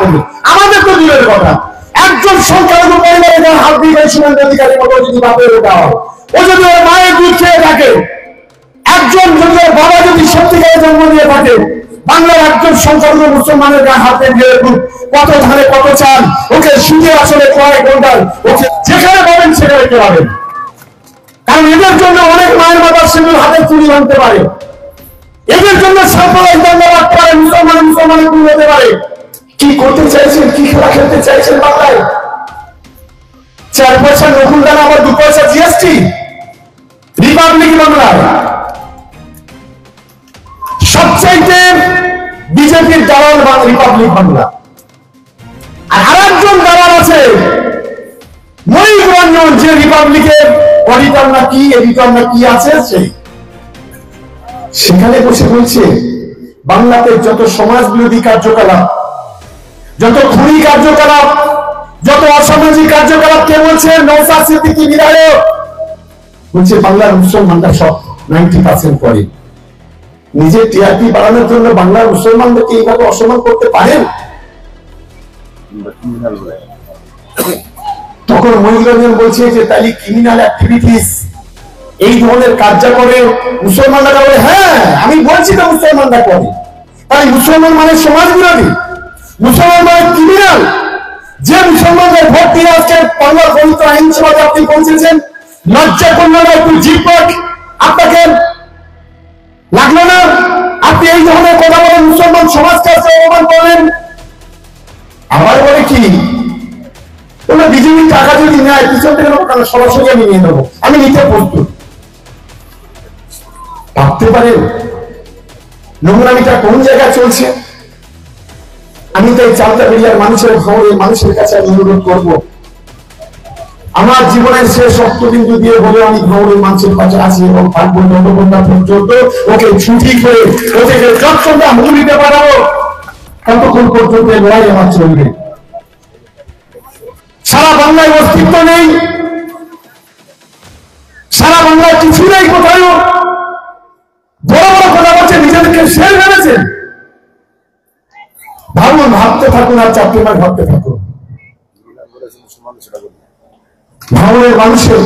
দেবে। আমাদের তো দূরের কথা, একজন সংখ্যালঘু পরিবারে যার হাত দিয়ে শুভেন্দু অধিকারী মতো যদি বাপের ওটা হয়, ও যদি ওর মায়ের দুধ খেয়ে থাকে, একজন যদি ওর বাবা যদি সত্যিকারে জন্ম দিয়ে থাকে, বাংলার একজন সংখ্যালঘু মুসলমানের গায়ে হাতে দিয়ে কত ধারে কত চাল, ওকে সুখে আসলে কয়েক ঘন্টায় ওকে যেখানে পাবেন সেখানে পাবেন। কারণ এদের জন্য অনেক মায়ের মাথার সিঁদুর হাতে চুরি ভাঙতে পারে, এদের জন্য সাম্প্রদায়িক দ্বন্দ্ব রাখতে পারে, মুসলমানের গুণ হতে পারে। কি করতে চাইছেন, কি খেলা খেলতে চাইছেন বাংলায়? 4 পয়সা নকুল দানা আবার 2 পয়সা জিএসটি, রিপাবলিক বাংলায় সবচাইতে বিজেপির দালাল রিপাবলিক বাংলা। আর আরেকজন দালাল আছে মনিক রঞ্জন, যে রিপাবলিকের অডিটর না কি এডিটর না কি আছে, সেখানে বসে বলছে বাংলাতে যত সমাজ বিরোধী কার্যকলাপ, যত খুনি কার্যকলাপ, যত অসামাজিক কার্যকলাপ, কে বলছে? নওশাদ সিদ্দিকী বিধায়ক বলছে বাংলার মুসলমানরা সব 90% করে। নিজের টিআরপি বাড়ানোর জন্য বাংলার মুসলমানদেরকে এইভাবে অসম্মান করতে পারেন? তখন মনিক রঞ্জন বলছে যে তাহলে ক্রিমিনাল অ্যাক্টিভিটিস, এই ধরনের কার্যকরে মুসলমানরা বলে, হ্যাঁ আমি বলছি তো মুসলমানরা করে। তাই মুসলমান মানে সমাজ বিরোধী, মুসলমান মানে ক্রিমিনাল। যে মুসলমানদের ভোট দিয়ে আজকে বাংলার পবিত্র আইনসভাতে আপনি পৌঁছেছেন, লজ্জা করলো না? একটু জিপট আপনাকে লাগলো না? আপনি এই ধরনের কথা বলেন, মুসলমান সমাজকে অপমান করলেন। আবার বলে কি, বলে বিজেপি টাকা যদি নেয় পিছন থেকে নেবো, তাহলে সরাসরি আমি নিয়ে নেবো, আমি নিতে প্রস্তুত। ভাবতে পারেন নোংরামিটা কোন জায়গায় চলছে? আমি তো এই চালতাবিড়িয়ার মানুষের খবরে মানুষের কাছে আমি অনুরোধ করবো, আমার জীবনের শেষ রক্তবিন্দু দিয়ে বলে আমি খবরের মানুষের কাছে আছি এবং থাকবো যতক্ষণ না পর্যন্ত ওকে ছুটি করে ওকে যতক্ষণ হুল দিতে পারবো ততক্ষণ পর্যন্ত লড়াই আমার চলবে। সারা বাংলায় অস্তিত্ব নেই, সারা বাংলায় কিছু নেই, কোথায় বড় বড় কথা বলছে, নিজেদেরকে শের ভেবেছেন। ভাবুন, ভাবতে থাকুন আর 4 মাস ভাবতে থাকুন। ভাঙড়ের মানুষের,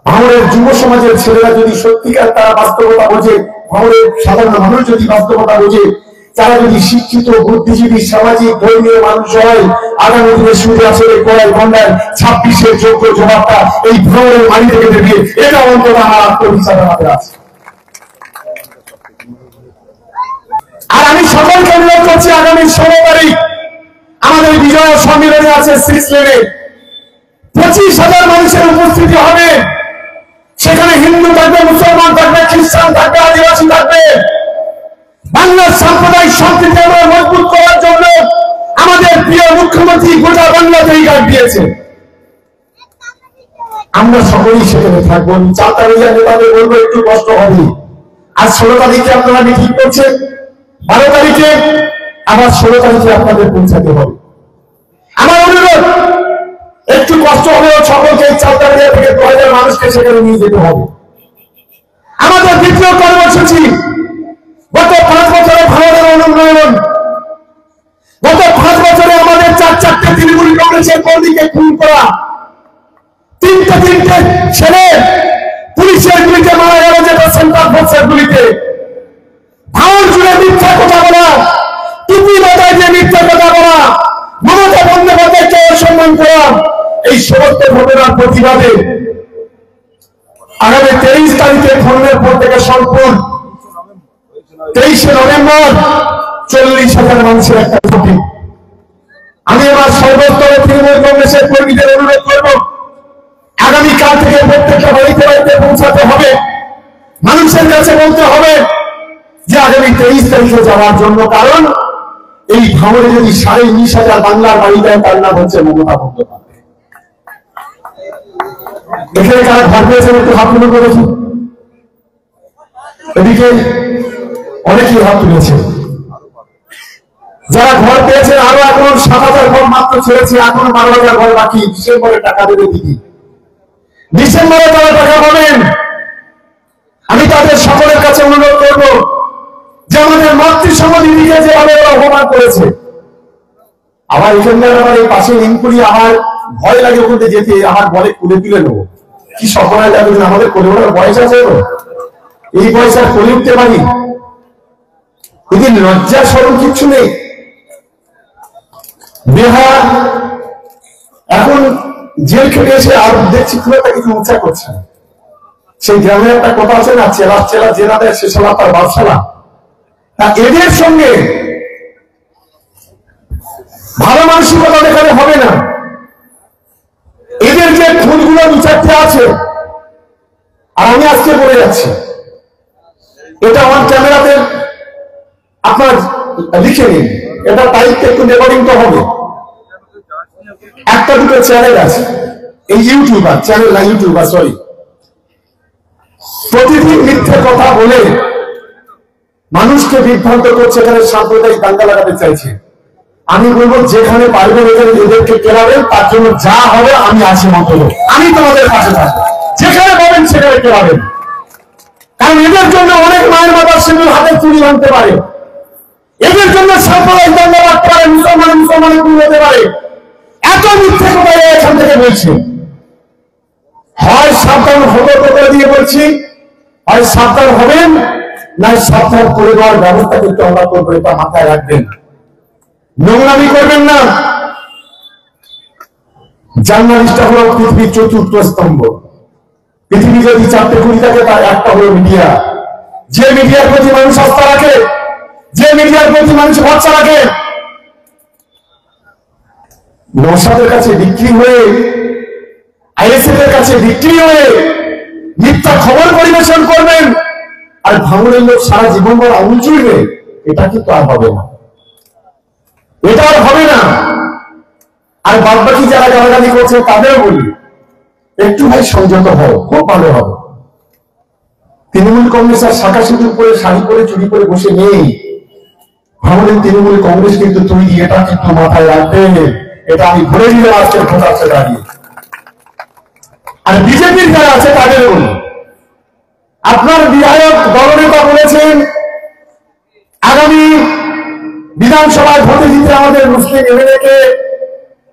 ভাঙড়ের যুব সমাজের ছেলেরা যদি সত্যিকার তারা বাস্তবতা বোঝে, ভাঙড়ের সাধারণ মানুষ যদি বাস্তবতা বোঝে, তারা যদি শিক্ষিত বুদ্ধিজীবী সামাজিক ধর্মীয় মানুষ হয়, আগামী দিনে শুরু আসলে কয়েক ঘন্টায় 26-এর যোগ্য জবাবটা এই ভাঙড়ের মাটি থেকে দেবে, এটা অন্তত আমার আত্মবিশ্বাস আমাদের আছে। আর আমি সকলকে অনুরোধ করছি, আগামী 16 তারিখ আমাদের বিজয় সম্মেলনে আছে 6 লেনে 25,000 মানুষের উপস্থিতি হবে। সেখানে হিন্দু থাকবে, মুসলমান থাকবে, খ্রিস্টান থাকবে, আদিবাসী থাকবে। বাংলার সাম্প্রদায়িক সম্প্রীতি আমরা মজবুত করার জন্য আমাদের প্রিয় মুখ্যমন্ত্রী গোটা বাংলাতেই গাড়ি দিয়েছে। আমরা সকলেই সেখানে থাকবো। চালতাবিড়িয়া নেতাদের বলবো একটু কষ্ট হবে। আজ 16 তারিখে আপনারা মিটিং করছেন, 12 তারিখে আবার 16 তারিখে আপনাদের পৌঁছাতে হবে। আমার অনুরোধ, একটু কষ্ট হলেও সকলকে চালতাবিড়িয়া থেকে 2000 মানুষকে সেখানে নিয়ে যেতে হবে। আমাদের দ্বিতীয় কর্মসূচি, গত 5 বছরে ভারতের অনুন্নয়ন, গত 5 বছরে আমাদের 4-4টে তৃণমূল কংগ্রেসের কর্মীকে খুন করা, 3টে ছেলে পুলিশের গুলিতে মারা গেল, যেটা সেন্ট্রাল ফোর্সের গুলিতে। ভাঙড় জুড়ে মিথ্যা কথা বলা, টুপি মাথায় দিয়ে মিথ্যা কথা বলা, মমতা বন্দ্যোপাধ্যায়কে অসম্মান করা, এই সমস্ত ঘটনার প্রতিবাদে আগামী 23 তারিখে খুলনার পর থেকে সম্পূর্ণ 23শে নভেম্বর 40,000 মানুষের একটা ছুটি। আমি আমার সর্বস্তরে তৃণমূল কংগ্রেসের কর্মীদের অনুরোধ করব, আগামীকাল থেকে প্রত্যেকটা বাড়িতে বাড়িতে পৌঁছাতে হবে, মানুষের কাছে বলতে হবে যে আগামী 23 তারিখে যাওয়ার জন্য। কারণ এই ভাঙড়ে যদি 19,500 বাংলার বাড়ি দেয়, তার নাম হচ্ছে মমতা বন্দ্যোপাধ্যায়। এখানে কারা ঘর পেয়েছেন একটু হাত তুলে করেছি, এদিকে অনেকেই হাত তুলেছে। যারা ঘর পেয়েছেন, আরো এখন 7,000 ঘর মাত্র ছেড়েছে, এখন 12,000 ঘর বাকি। ডিসেম্বরে টাকা দেবে দিদি, ডিসেম্বরে তারা টাকা পাবেন। আমি তাদের সকলের কাছে অনুরোধ করবো যে আমাদের মাতৃসম দিদিকে যেভাবে অপমান করেছে। আবার এখানকার আমার এই পাশে নিমপুরি, আমার ভয় লাগে ওখানে যেতে, আমার বলে কুলে তুলে নেবো, কি সপনায় যাবে, আমাদের কোলে ওঠার বয়স আছে, এই বয়স আর কোলে উঠতে পারি, এদের লজ্জা সরম কিচ্ছু নেই। বেহা এখন জেল খেটে এসে আর দেখছি খুব একটা কিছু উচ্চা করছে না। সেই গ্রামে একটা কথা আছে না, চেলা চেলা জেলা দেয় সে শালা তার বাদশালা। তা এদের সঙ্গে ভালো মানসিকতা দেখালে হবে না। এদের যে খুনগুলো বিচারতে আছে, আর আমি আজকে বলে যাচ্ছি, এটা আমার ক্যামেরাতে আপনার লিখে নিন, এটা তারিখটা একটু রেকর্ডিং তো হবে। একটা দুটো চ্যানেল আছে, এই ইউটিউবার চ্যানেল না, ইউটিউবার সরি, প্রতিদিন মিথ্যে কথা বলে মানুষকে বিভ্রান্ত করছে, এখানে সাম্প্রদায়িক দাঙ্গা লাগাতে চাইছে। আমি বলবো যেখানে পারবেন এদেরকে কেলাবেন, তার জন্য যা হবে আমি আছি মতো, আমি তোমাদের পাশে থাকবো, যেখানে পাবেন সেখানে কেলাবেন। কারণ এদের জন্য অনেক মায়ের বাবার সেগুলো হাতে চুরি ভাঙতে পারে, এদের জন্য সাম্প্রদায়িক দাঙ্গা লাগতে পারে, মুসলমানের খুন হতে পারে। এত মিথ্যে কথা এখান থেকে বলছি, হয় সাবধান হবো করে দিয়ে বলছি, হয় সাবধান হবেন, না সাবধান করে দেওয়ার ব্যবস্থা কিন্তু আমরা করবো, এটা মাথায় রাখবেন। নোংরামি করবেন না। জার্নালিস্টটা হলো পৃথিবীর চতুর্থ স্তম্ভ। পৃথিবী যদি চারটে কুড়ি থাকে, তার একটা হলো মিডিয়া। যে মিডিয়ার প্রতি মানুষ আস্থা রাখে, যে মিডিয়ার প্রতি মানুষ ভরসা রাখে, নওশাদের কাছে বিক্রি হয়ে, আইএসএফ এর কাছে বিক্রি হয়ে মিথ্যা খবর পরিবেশন করবেন, আর ভাঙড়ের লোক সারা জীবন ভর আঙুল চুড়বে, এটা কিন্তু আর হবে না, এটা আর হবে না। আর বাদ বাকি যারা গালাগালি করছে তাদেরও বলি, একটু ভাই সংযত হও, খুব ভালো হবে। তৃণমূল কংগ্রেস আর শাখা সিঁদুর পরে শাড়ি পরে চুরি করে বসে নেই। ভাঙড়ের তৃণমূল কংগ্রেস কিন্তু তৈরি, এটা কিন্তু মাথায় রাখবে, এটা আমি ভুলে দিলাম আজকের ভোটারকে দাঁড়িয়ে। আর বিজেপির যারা আছে তাদের বলি, আপনার বিধায়ক দলনেতা বলেছেন আগামী বিধানসভায় ভোটে জিতে আমাদের মুসলিম এমএলএকে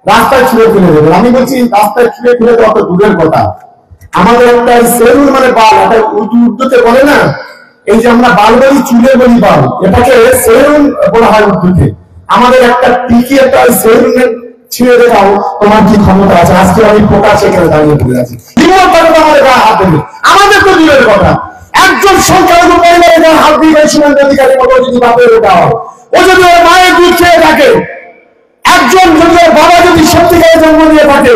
রাস্তায় ছুঁড়ে ফেলে দেবেন। আমি বলছি রাস্তায় ছুঁড়ে ফেলে দেওয়া তো দূরের কথা, আমাদের একটা সেলুন মানে বাল, এটা উর্দুতে বলে না, এই যে আমরা বাল বলি, চুলে বলি বাল, এটাকে সেলুন বলা হয় উর্দুতে। আমাদের একটা টিকি একটা সেলুনের ছিঁড়ে দেখাও, তোমার কি ক্ষমতা আছে? আজকে আমি প্রকাশ এখানে দাঁড়িয়ে পড়ে আছি, আমাদের গায়ে হাত দেবে, আমাদের তো দূরের কথা। একজন সংখ্যালঘু পরিবারের গায়ে হাত দিয়ে সুমন্ত অধিকারীর মতো যদি বাপের ওটা হয়, ও যদি ওর মায়ের দুধ খেয়ে থাকে, একজন যদি ওর বাবা যদি সত্যিকারে জন্ম নিয়ে থাকে,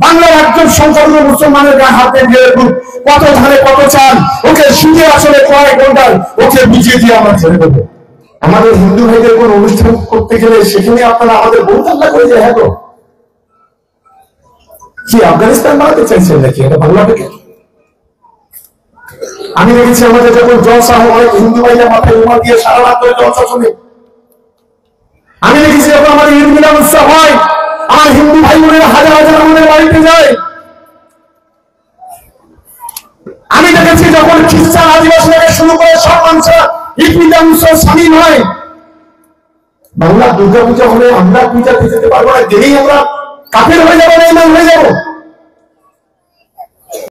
বাংলার একজন সংখ্যালঘু মুসলমানের গায়ে হাতে দিয়ে কত ধানে কত চাল, ওকে শুধু আসলে কয়েক ঘন্টার ওকে বুঝিয়ে দিয়ে আমরা ছেড়ে দেবো। আমাদের হিন্দু ভাইদের কোন অনুষ্ঠান করতে গেলে সেখানে আপনারা আমাদের বহু তাল্লা করে যায়, হ্যাঁ কি আফগানিস্তান বানাতে চাইছেন নাকি এটা বাংলা থেকে? আমি দেখেছি আমাদের যখন জলসা হয়, হিন্দু ভাইরা মাথায় রুমাল দিয়ে সারা রাত ধরে জলসা শুনে। আমি দেখেছি যখন আমাদের ঈদ মিলাদ উৎসব হয়, আমার হিন্দু ভাই বোনেরা হাজার হাজার আমাদের বাড়িতে যায়। আমি দেখেছি যখন খ্রিস্টান আদিবাসী থেকে শুরু করে সব মানুষরা ঈদ মিলাদ উৎসব সামিল হয়। বাংলা দুর্গা পূজা হলে আমরা পূজাতে যেতে পারবো না, জেনেই আমরা কাফের হয়ে যাবো, বেঈমান হয়ে যাবো।